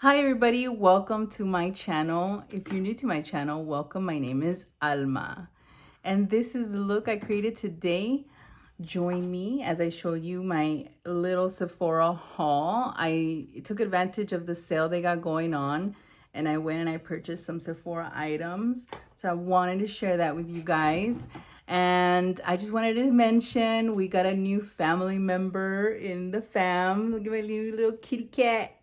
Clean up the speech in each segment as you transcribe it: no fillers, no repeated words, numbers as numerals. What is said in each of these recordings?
Hi everybody, welcome to my channel. If you're new to my channel, welcome. My name is Alma. And this is the look I created today. Join me as I show you my little Sephora haul. I took advantage of the sale they got going on and I went and I purchased some Sephora items. So I wanted to share that with you guys. And I just wanted to mention we got a new family member in the fam. Look at my new little kitty cat.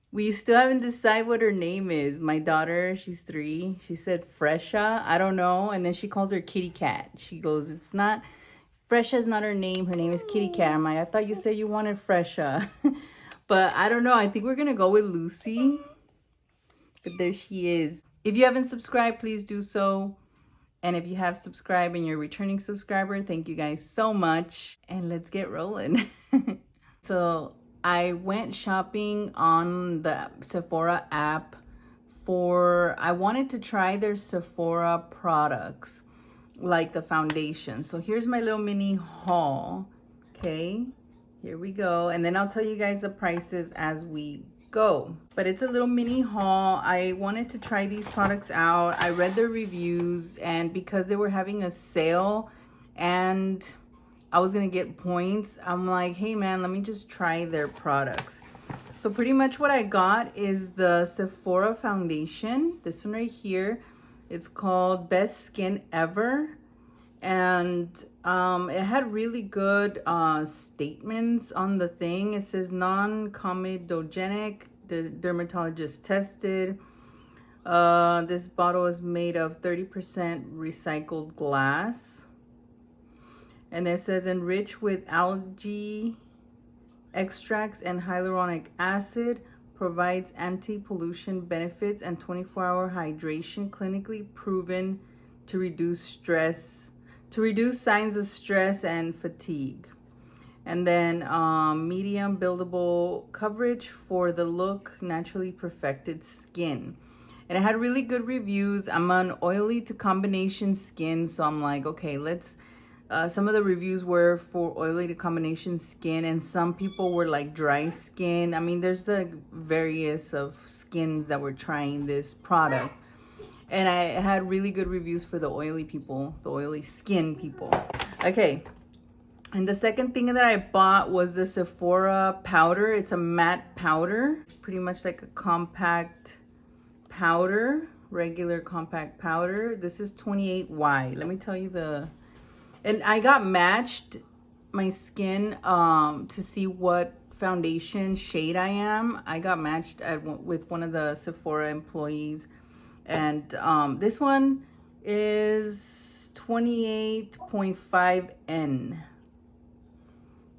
We still haven't decided what her name is. My daughter, she's 3. She said Fresha. I don't know. And then she calls her Kitty Cat. She goes, it's not, Fresha's not her name. Her name is Kitty Cat. I'm like, I thought you said you wanted Fresha. But I don't know. I think we're going to go with Lucy. But there she is. If you haven't subscribed, please do so. And if you have subscribed and you're a returning subscriber, thank you guys so much. And let's get rolling. So I went shopping on the Sephora app I wanted to try their Sephora products, like the foundation. So here's my little mini haul. Okay, here we go. And then I'll tell you guys the prices as we go. But it's a little mini haul. I wanted to try these products out. I read their reviews, and because they were having a sale and I was gonna get points, I'm like, hey man, let me just try their products. So pretty much what I got is the Sephora foundation, this one right here. It's called Best Skin Ever, and it had really good statements on the thing. It says non-comedogenic, the dermatologist tested. This bottle is made of 30% recycled glass. And it says enriched with algae extracts and hyaluronic acid, provides anti-pollution benefits and 24-hour hydration, clinically proven to reduce signs of stress and fatigue. And then medium buildable coverage for the look, naturally perfected skin. And it had really good reviews. I'm on oily to combination skin, so I'm like, okay, let's some of the reviews were for oily to combination skin, and some people were like dry skin. I mean, there's like various of skins that were trying this product, and I had really good reviews for the oily people, the oily skin people. Okay, and the second thing that I bought was the Sephora powder. It's a matte powder. It's pretty much like a compact powder, regular compact powder. This is 28Y. Let me tell you and I got matched my skin to see what foundation shade I am. I got matched with one of the Sephora employees. And this one is 28.5N.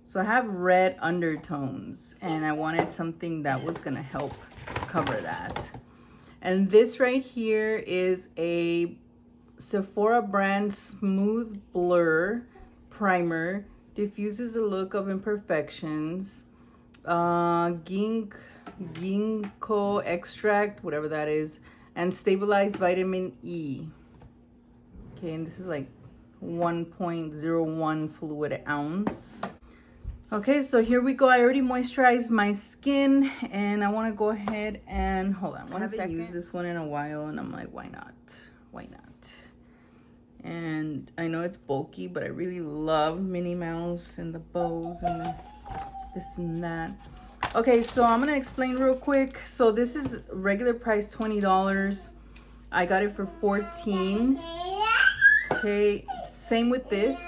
So I have red undertones, and I wanted something that was gonna help cover that. And this right here is a Sephora brand Smooth Blur Primer. Diffuses the look of imperfections. Ginkgo extract, whatever that is, and stabilized vitamin E. Okay, and this is like 1.01 fluid ounce. Okay, so here we go. I already moisturized my skin, and I want to go ahead and hold on. I haven't used this one in a while, and I'm like, why not? Why not? And I know it's bulky, but I really love Minnie Mouse and the bows and this and that. Okay, so I'm gonna explain real quick. So this is regular price $20. I got it for $14. Okay, same with this.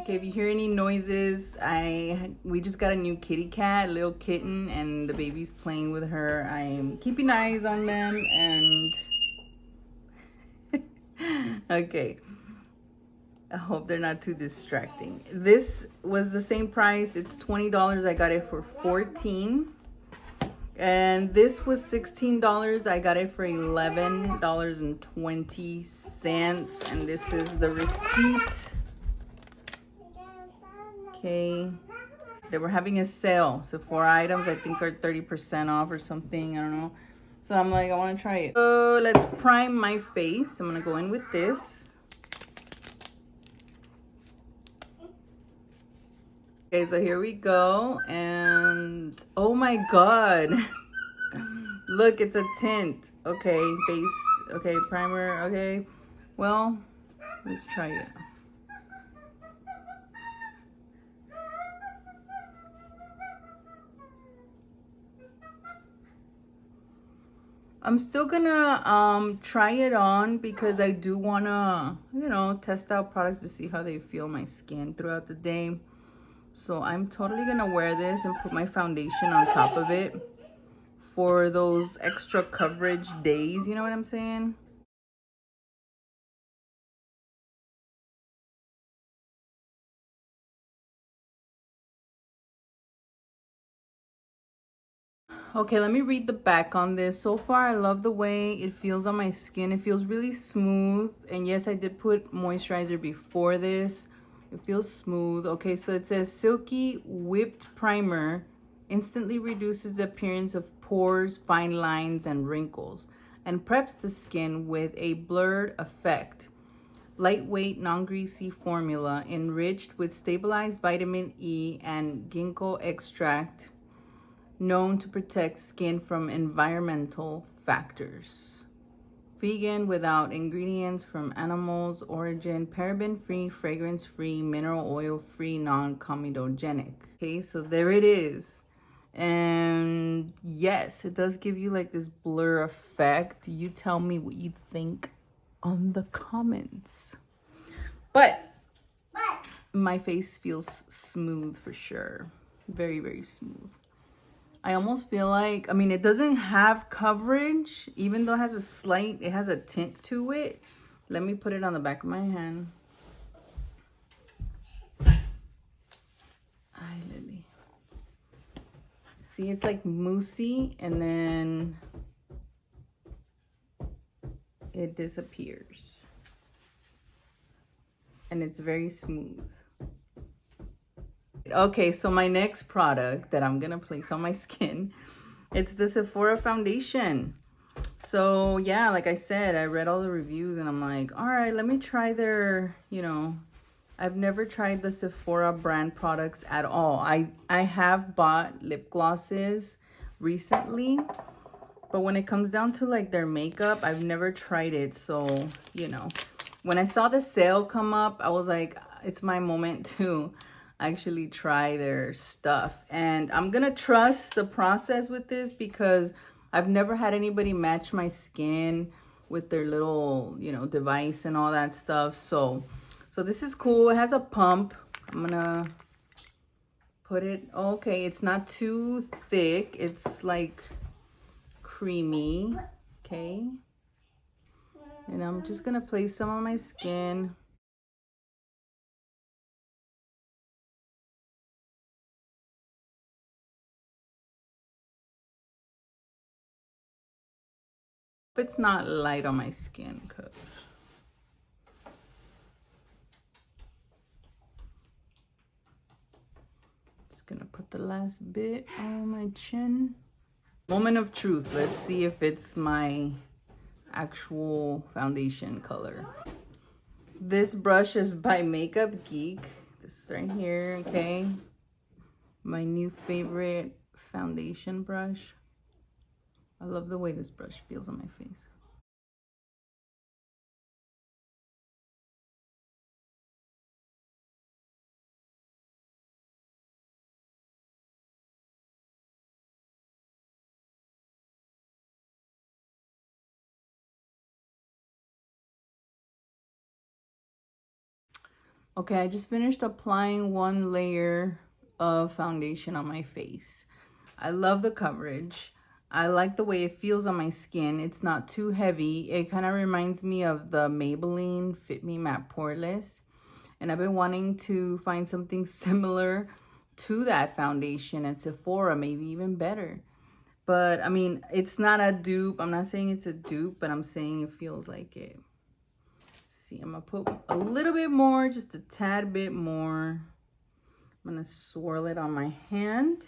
Okay, if you hear any noises, we just got a new kitty cat, a little kitten, and the baby's playing with her. I'm keeping eyes on them, and okay, I hope they're not too distracting. This was the same price. It's $20. I got it for $14. And this was $16. I got it for $11.20. And this is the receipt. Okay. They were having a sale. So 4 items, I think, are 30% off or something. I don't know. So I'm like, I want to try it. So let's prime my face. I'm going to go in with this. Okay, so here we go. And oh my God. Look, it's a tint. Okay, base. Okay, primer. Okay. Well, let's try it. I'm still gonna try it on because I do wanna, you know, test out products to see how they feel my skin throughout the day. So I'm totally gonna wear this and put my foundation on top of it for those extra coverage days, you know what I'm saying? Okay, let me read the back on this. So far, I love the way it feels on my skin. It feels really smooth. And yes, I did put moisturizer before this. It feels smooth. Okay, so it says silky whipped primer instantly reduces the appearance of pores, fine lines, and wrinkles, and preps the skin with a blurred effect. Lightweight, non-greasy formula enriched with stabilized vitamin E and ginkgo extract, known to protect skin from environmental factors. Vegan, without ingredients from animals' origin, paraben-free, fragrance-free, mineral oil-free, non-comedogenic. Okay, so there it is. And yes, it does give you like this blur effect. You tell me what you think on the comments. But my face feels smooth for sure. Very, very smooth. I almost feel like, I mean, it doesn't have coverage, even though it has a tint to it. Let me put it on the back of my hand. Ay, Lily. See, it's like moussey and then it disappears. And it's very smooth. Okay, so my next product that I'm gonna place on my skin, it's the Sephora foundation. So yeah, like I said, I read all the reviews and I'm like, all right, let me try their, you know, I've never tried the Sephora brand products at all. I have bought lip glosses recently, but when it comes down to like their makeup, I've never tried it. So, you know, when I saw the sale come up, I was like, it's my moment to actually try their stuff. And I'm gonna trust the process with this because I've never had anybody match my skin with their little, you know, device and all that stuff. So this is cool. It has a pump. I'm gonna put it, okay, it's not too thick. It's like creamy, okay? And I'm just gonna place some on my skin. It's not light on my skin, cause just gonna put the last bit on my chin. Moment of truth. Let's see if it's my actual foundation color. This brush is by Makeup Geek. This is right here, okay? My new favorite foundation brush. I love the way this brush feels on my face. Okay, I just finished applying one layer of foundation on my face. I love the coverage. I like the way it feels on my skin. It's not too heavy. It kind of reminds me of the Maybelline Fit Me Matte Poreless. And I've been wanting to find something similar to that foundation at Sephora, maybe even better. But I mean, it's not a dupe. I'm not saying it's a dupe, but I'm saying it feels like it. See, I'm gonna put a little bit more, just a tad bit more. I'm gonna swirl it on my hand.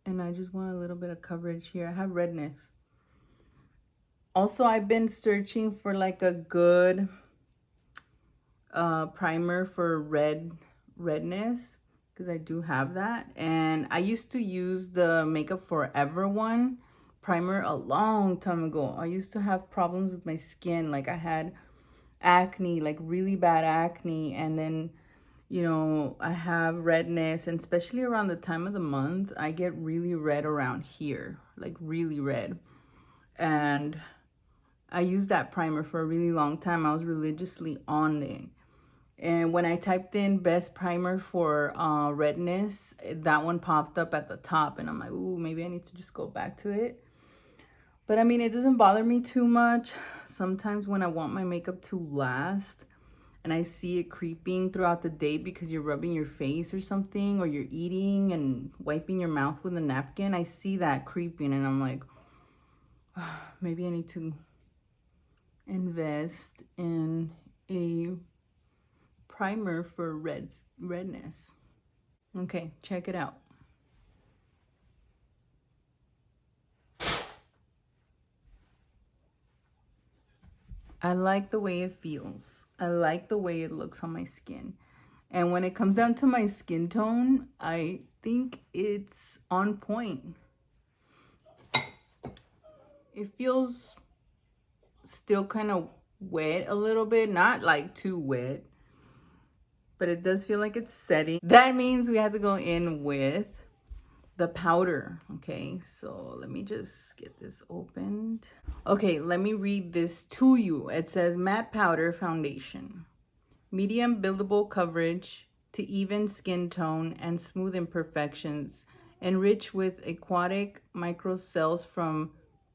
And I just want a little bit of coverage here. I have redness. Also, I've been searching for like a good primer for redness, because I do have that. And I used to use the Makeup Forever one primer a long time ago. I used to have problems with my skin. Like I had acne, like really bad acne. And then, you know, I have redness, and especially around the time of the month, I get really red around here, like really red. And I used that primer for a really long time. I was religiously on it. And when I typed in best primer for redness, that one popped up at the top. And I'm like, ooh, maybe I need to just go back to it. But I mean, it doesn't bother me too much. Sometimes when I want my makeup to last and I see it creeping throughout the day because you're rubbing your face or something, or you're eating and wiping your mouth with a napkin, I see that creeping and I'm like, oh, maybe I need to invest in a primer for redness. Okay, check it out. I like the way it feels. I like the way it looks on my skin. And when it comes down to my skin tone, I think it's on point. It feels still kind of wet a little bit, not like too wet, but it does feel like it's setting. That means we have to go in with the powder. Okay, so let me just get this opened. Okay, let me read this to you. It says matte powder foundation, medium buildable coverage to even skin tone and smooth imperfections, enriched with aquatic microcells from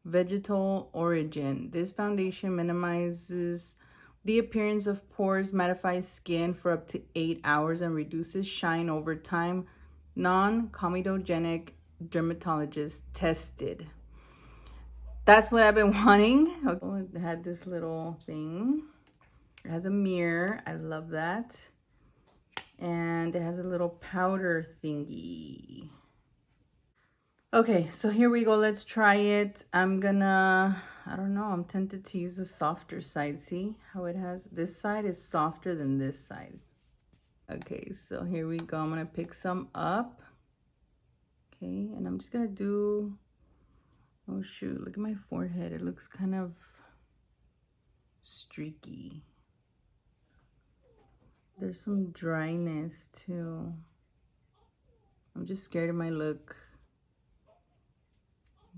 vegetal origin. This foundation minimizes the appearance of pores, mattifies skin for up to 8 hours, and reduces shine over time. Non-comedogenic, dermatologist tested. That's what I've been wanting. Okay. It had this little thing. It has a mirror. I love that. And it has a little powder thingy. Okay, so here we go. Let's try it. I don't know. I'm tempted to use the softer side. See how it has, this side is softer than this side. Okay, so here we go. I'm gonna pick some up. Okay, and I'm just gonna do, oh shoot, look at my forehead. It looks kind of streaky. There's some dryness too. I'm just scared it might look,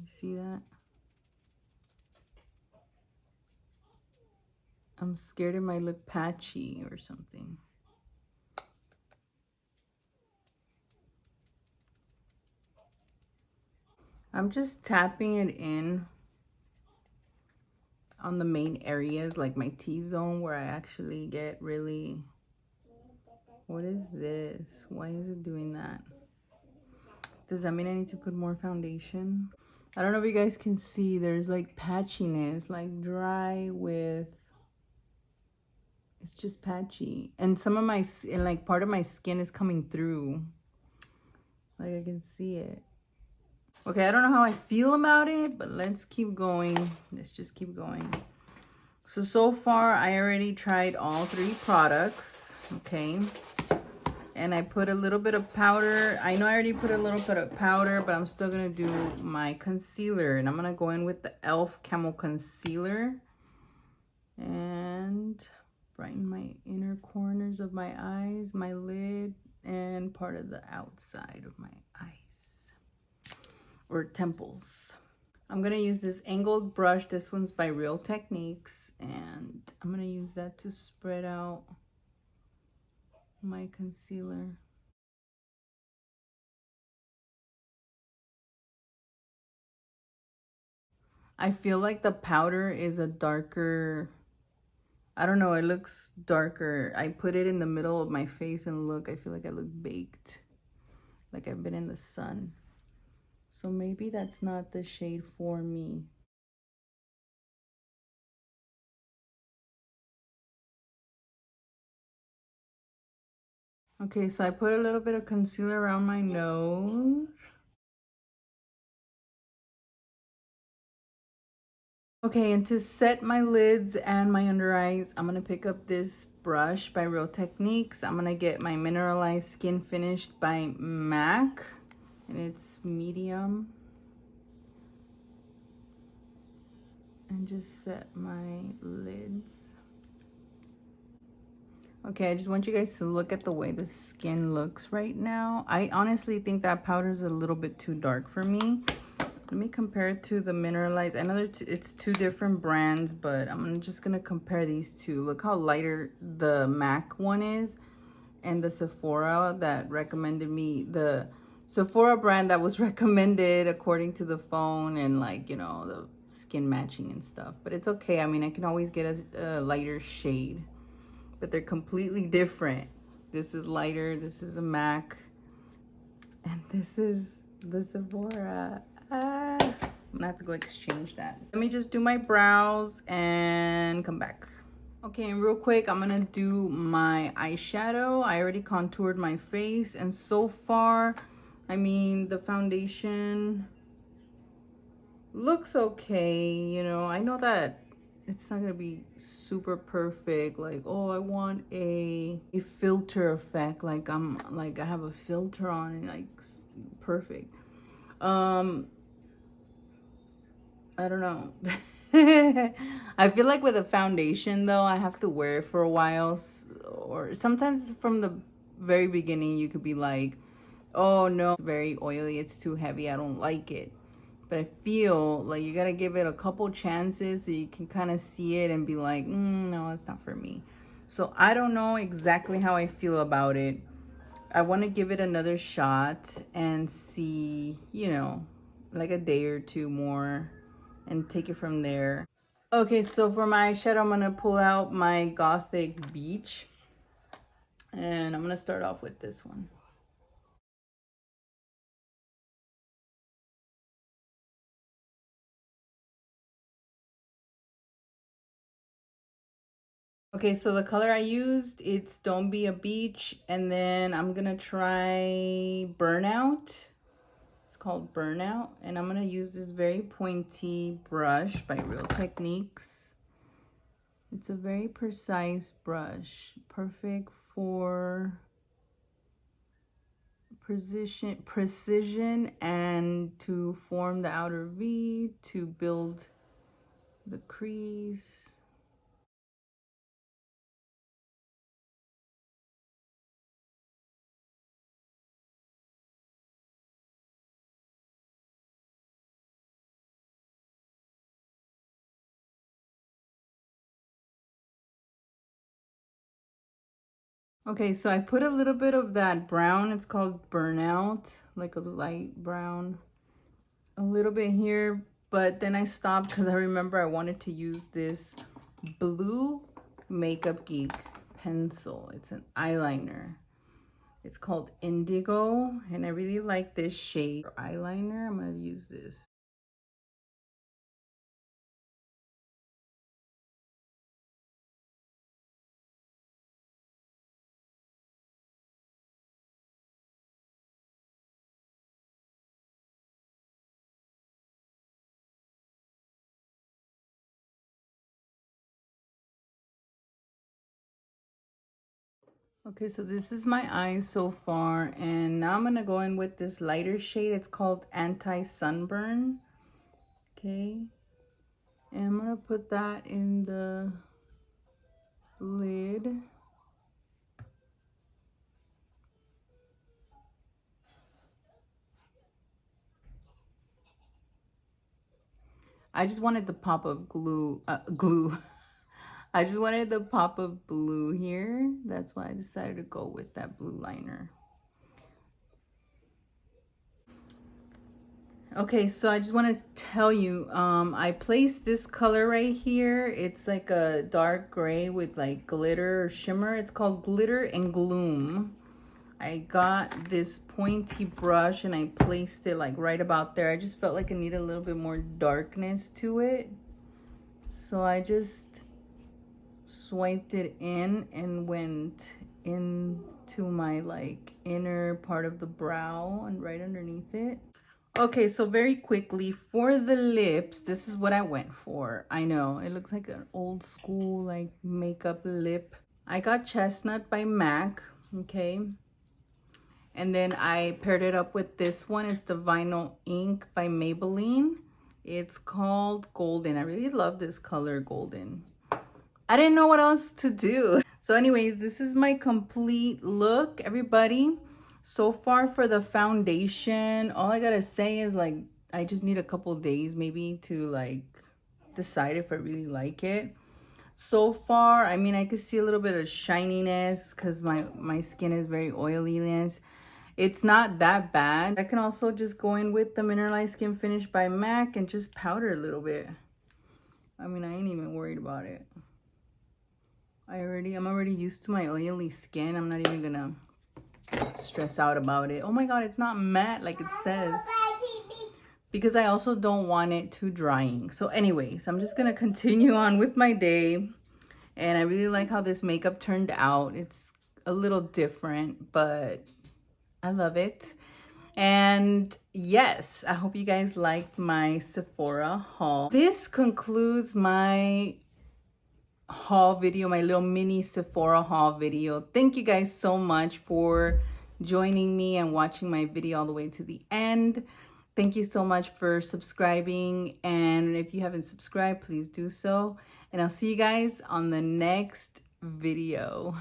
you see that? I'm scared it might look patchy or something. I'm just tapping it in on the main areas, like my T-zone, where I actually get really, what is this? Why is it doing that? Does that mean I need to put more foundation? I don't know if you guys can see, there's like patchiness, like dry with, it's just patchy. And some of my, and like part of my skin is coming through. Like I can see it. Okay, I don't know how I feel about it, but let's keep going. Let's just keep going. So far, I already tried all 3 products, okay? And I put a little bit of powder. I know I already put a little bit of powder, but I'm still gonna do my concealer. And I'm gonna go in with the e.l.f. Camel Concealer. And brighten my inner corners of my eyes, my lid, and part of the outside of my eyes. Or temples. I'm gonna use this angled brush. This one's by Real Techniques, and I'm gonna use that to spread out my concealer. I feel like the powder is a darker, I don't know, it looks darker. I put it in the middle of my face and look, I feel like I look baked, like I've been in the sun. So maybe that's not the shade for me. Okay, so I put a little bit of concealer around my nose. Okay, and to set my lids and my under eyes, I'm gonna pick up this brush by Real Techniques. I'm gonna get my Mineralized Skin Finished by MAC, and it's medium. And just set my lids. Okay, I just want you guys to look at the way the skin looks right now. I honestly think that powder is a little bit too dark for me. Let me compare it to the Mineralized. I know it's two different brands, but I'm just gonna compare these two. Look how lighter the MAC one is, and the Sephora that recommended me, the Sephora brand that was recommended according to the phone and like, you know, the skin matching and stuff. But it's okay. I mean, I can always get a lighter shade, but they're completely different. This is lighter, this is a MAC, and this is the Sephora. I'm gonna have to go exchange that. Let me just do my brows and come back. Okay, and real quick, I'm gonna do my eyeshadow. I already contoured my face, and so far, I mean, the foundation looks okay. You know, I know that it's not gonna be super perfect. Like, oh, I want a filter effect. Like I have a filter on it, like perfect. I don't know. I feel like with a foundation though, I have to wear it for a while, or sometimes from the very beginning you could be like, oh no, it's very oily, it's too heavy, I don't like it. But I feel like you gotta give it a couple chances so you can kind of see it and be like, no, it's not for me. So I don't know exactly how I feel about it. I want to give it another shot and see, you know, like a day or two more and take it from there. Okay, so for my eyeshadow, I'm gonna pull out my Gothic Beach, and I'm gonna start off with this one. Okay, so the color I used, it's Don't Be a Beach, and then I'm gonna try Burnout. It's called Burnout, and I'm gonna use this very pointy brush by Real Techniques. It's a very precise brush, perfect for precision and to form the outer V, to build the crease. Okay, so I put a little bit of that brown, it's called Burnout, like a light brown, a little bit here, but then I stopped because I remember I wanted to use this blue Makeup Geek pencil. It's an eyeliner. It's called Indigo, and I really like this shade for eyeliner. I'm gonna use this. Okay, so this is my eyes so far, and now I'm gonna go in with this lighter shade. It's called Anti-Sunburn. Okay, and I'm gonna put that in the lid. I just wanted the pop of glue. I just wanted the pop of blue here. That's why I decided to go with that blue liner. Okay, so I just want to tell you, I placed this color right here. It's like a dark gray with like glitter or shimmer. It's called Glitter and Gloom. I got this pointy brush and I placed it like right about there. I just felt like I needed a little bit more darkness to it. So I just swiped it in and went into my like inner part of the brow and right underneath it. Okay, so very quickly for the lips, this is what I went for. I know it looks like an old school like makeup lip. I got Chestnut by MAC, okay? And then I paired it up with this one. It's the Vinyl Ink by Maybelline. It's called Golden. I really love this color, Golden. I didn't know what else to do. So anyways, this is my complete look, everybody. So far for the foundation, all I gotta say is like, I just need a couple days maybe to like decide if I really like it. So far, I mean, I could see a little bit of shininess because my skin is very oiliness. It's not that bad. I can also just go in with the Mineralized Skin Finish by MAC and just powder a little bit. I mean, I ain't even worried about it. I'm already used to my oily skin. I'm not even gonna stress out about it. Oh my god, it's not matte like it says. Because I also don't want it too drying. So anyways, I'm just gonna continue on with my day. And I really like how this makeup turned out. It's a little different, but I love it. And yes, I hope you guys liked my Sephora haul. This concludes my haul video, my little mini Sephora haul video. Thank you guys so much for joining me and watching my video all the way to the end. Thank you so much for subscribing. And if you haven't subscribed, please do so. And I'll see you guys on the next video.